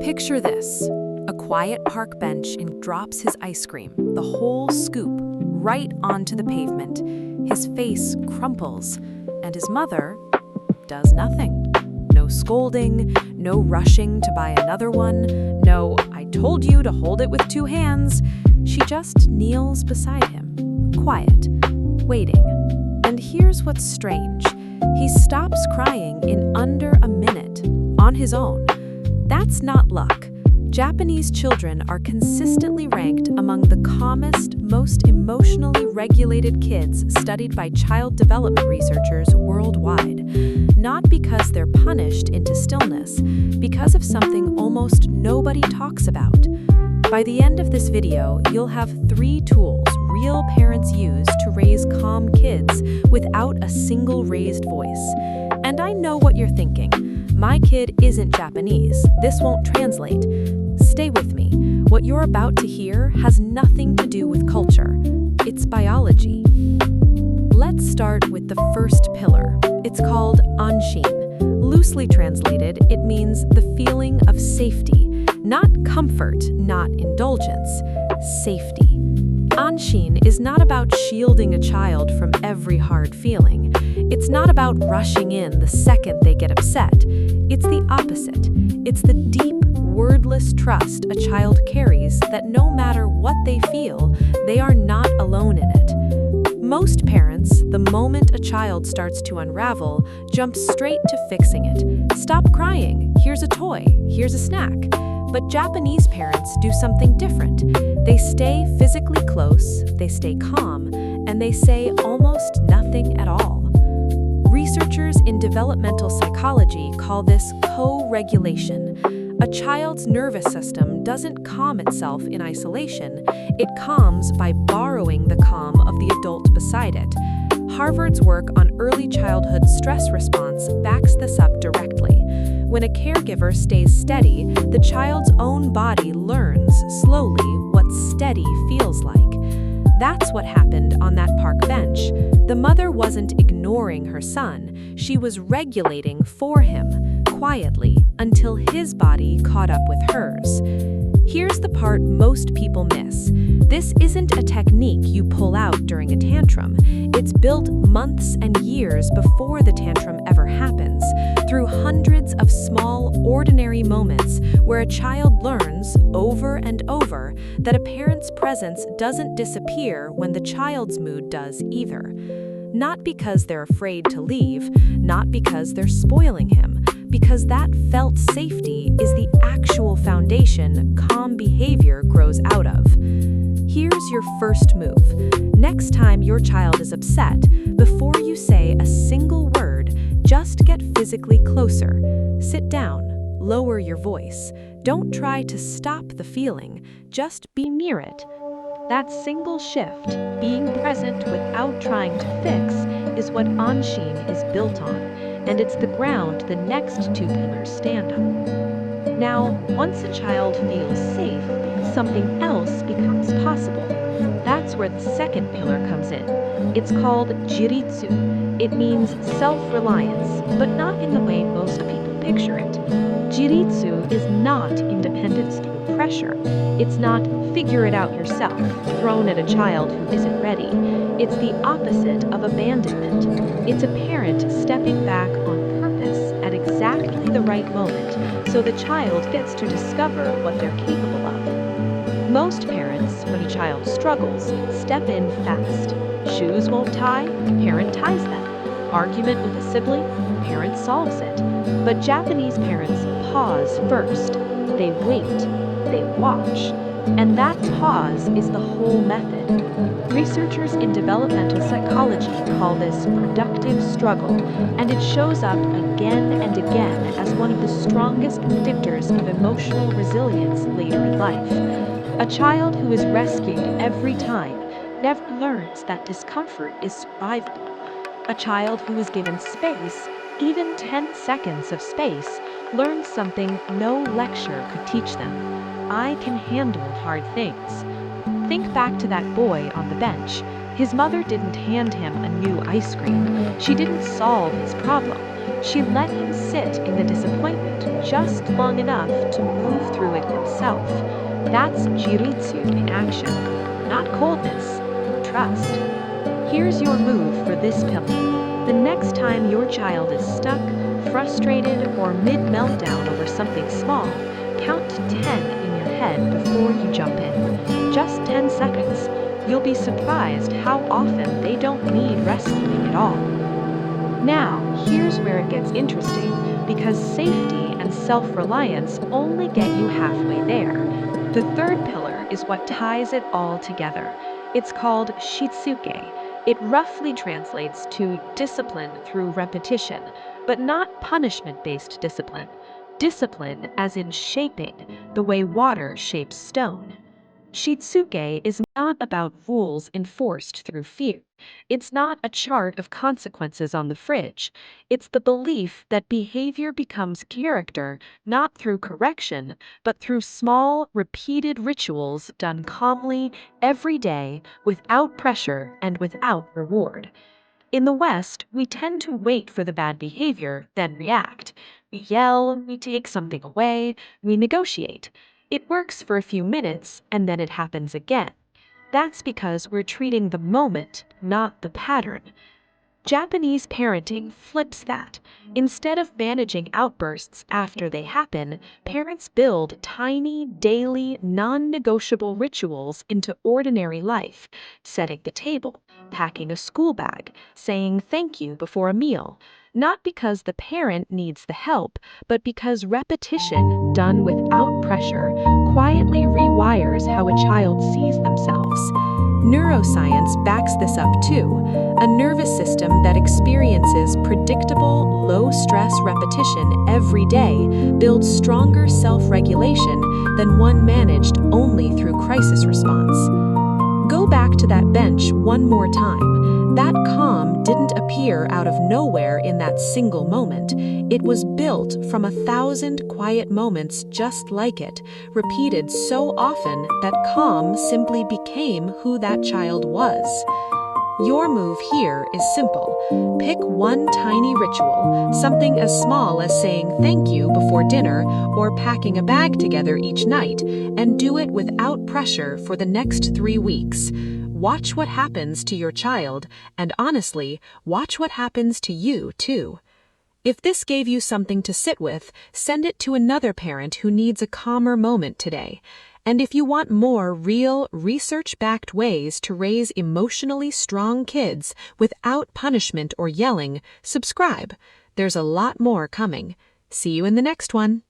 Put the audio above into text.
Picture this. A quiet park bench and drops his ice cream, the whole scoop, right onto the pavement. His face crumples, and his mother does nothing. No scolding, no rushing to buy another one, no, I told you to hold it with two hands. She just kneels beside him, quiet, waiting. And here's what's strange. He stops crying in under a minute, on his own. That's not luck. Japanese children are consistently ranked among the calmest, most emotionally regulated kids studied by child development researchers worldwide. Not because they're punished into stillness, because of something almost nobody talks about. By the end of this video, you'll have 3 tools real parents use to raise calm kids without a single raised voice. And I know what you're thinking. My kid isn't Japanese. This won't translate. Stay with me. What you're about to hear has nothing to do with culture. It's biology. Let's start with the first pillar. It's called Anshin. Loosely translated, it means the feeling of safety. Not comfort, not indulgence. Safety. Anshin is not about shielding a child from every hard feeling. It's not about rushing in the second they get upset. It's the opposite. It's the deep, wordless trust a child carries that no matter what they feel, they are not alone in it. Most parents, the moment a child starts to unravel, jump straight to fixing it. Stop crying. Here's a toy. Here's a snack. But Japanese parents do something different. They stay physically close, they stay calm, and they say almost nothing at all. Researchers in developmental psychology call this co-regulation. A child's nervous system doesn't calm itself in isolation. It calms by borrowing the calm of the adult beside it. Harvard's work on early childhood stress response backs this up directly. When a caregiver stays steady, the child's own body learns slowly what steady feels like. That's what happened on that park bench. The mother wasn't ignoring her son. She was regulating for him, quietly, until his body caught up with hers. Here's the part most people miss. This isn't a technique you pull out during a tantrum. It's built months and years before the tantrum ever happens, through hundreds of small, ordinary moments where a child learns, over and over, that a parent's presence doesn't disappear when the child's mood does either. Not because they're afraid to leave, not because they're spoiling him, because that felt safety is the actual foundation calm behavior grows out of. Here's your first move. Next time your child is upset, before you say a single word, just get physically closer. Sit down, lower your voice. Don't try to stop the feeling, just be near it. That single shift, being present without trying to fix, is what Anshin is built on, and it's the ground the next 2 pillars stand on. Now, once a child feels safe, something else becomes possible. That's where the second pillar comes in. It's called Jiritsu. It means self-reliance, but not in the way most people picture it. Jiritsu is not independence through pressure. It's not figure it out yourself, thrown at a child who isn't ready. It's the opposite of abandonment. It's a parent stepping back on purpose at exactly the right moment, so the child gets to discover what they're capable of. Most parents, when a child struggles, step in fast. Shoes won't tie, parent ties them. Argument with a sibling, parent solves it. But Japanese parents pause first. They wait. They watch. And that pause is the whole method. Researchers in developmental psychology call this productive struggle, and it shows up again and again as one of the strongest predictors of emotional resilience later in life. A child who is rescued every time never learns that discomfort is survivable. A child who is given space, even 10 seconds of space, learns something no lecture could teach them. I can handle hard things. Think back to that boy on the bench. His mother didn't hand him a new ice cream. She didn't solve his problem. She let him sit in the disappointment, just long enough to move through it himself. That's Jiritsu in action, not coldness, trust. Here's your move for this pillow. The next time your child is stuck, frustrated, or mid-meltdown over something small, count to 10 in your head before you jump in. Just 10 seconds. You'll be surprised how often they don't need rescuing at all. Now, here's where it gets interesting, because safety and self-reliance only get you halfway there. The third pillar is what ties it all together. It's called Shitsuke. It roughly translates to discipline through repetition, but not punishment-based discipline. Discipline as in shaping, the way water shapes stone. Shitsuke is not about rules enforced through fear. It's not a chart of consequences on the fridge. It's the belief that behavior becomes character not through correction, but through small, repeated rituals done calmly every day without pressure and without reward. In the West, we tend to wait for the bad behavior, then react. We yell, we take something away, we negotiate. It works for a few minutes, and then it happens again. That's because we're treating the moment, not the pattern. Japanese parenting flips that. Instead of managing outbursts after they happen, parents build tiny, daily, non-negotiable rituals into ordinary life, setting the table, packing a school bag, saying thank you before a meal. Not because the parent needs the help, but because repetition, done without pressure, quietly rewires how a child sees themselves. Neuroscience backs this up too. A nervous system that experiences predictable, low-stress repetition every day builds stronger self-regulation than one managed only through crisis response. Go back to that bench one more time. That calm didn't appear out of nowhere in that single moment. It was built from 1,000 quiet moments just like it, repeated so often that calm simply became who that child was. Your move here is simple. Pick one tiny ritual, something as small as saying thank you before dinner or packing a bag together each night, and do it without pressure for the next 3 weeks. Watch what happens to your child, and honestly, watch what happens to you too. If this gave you something to sit with, send it to another parent who needs a calmer moment today. And if you want more real, research-backed ways to raise emotionally strong kids without punishment or yelling, subscribe. There's a lot more coming. See you in the next one.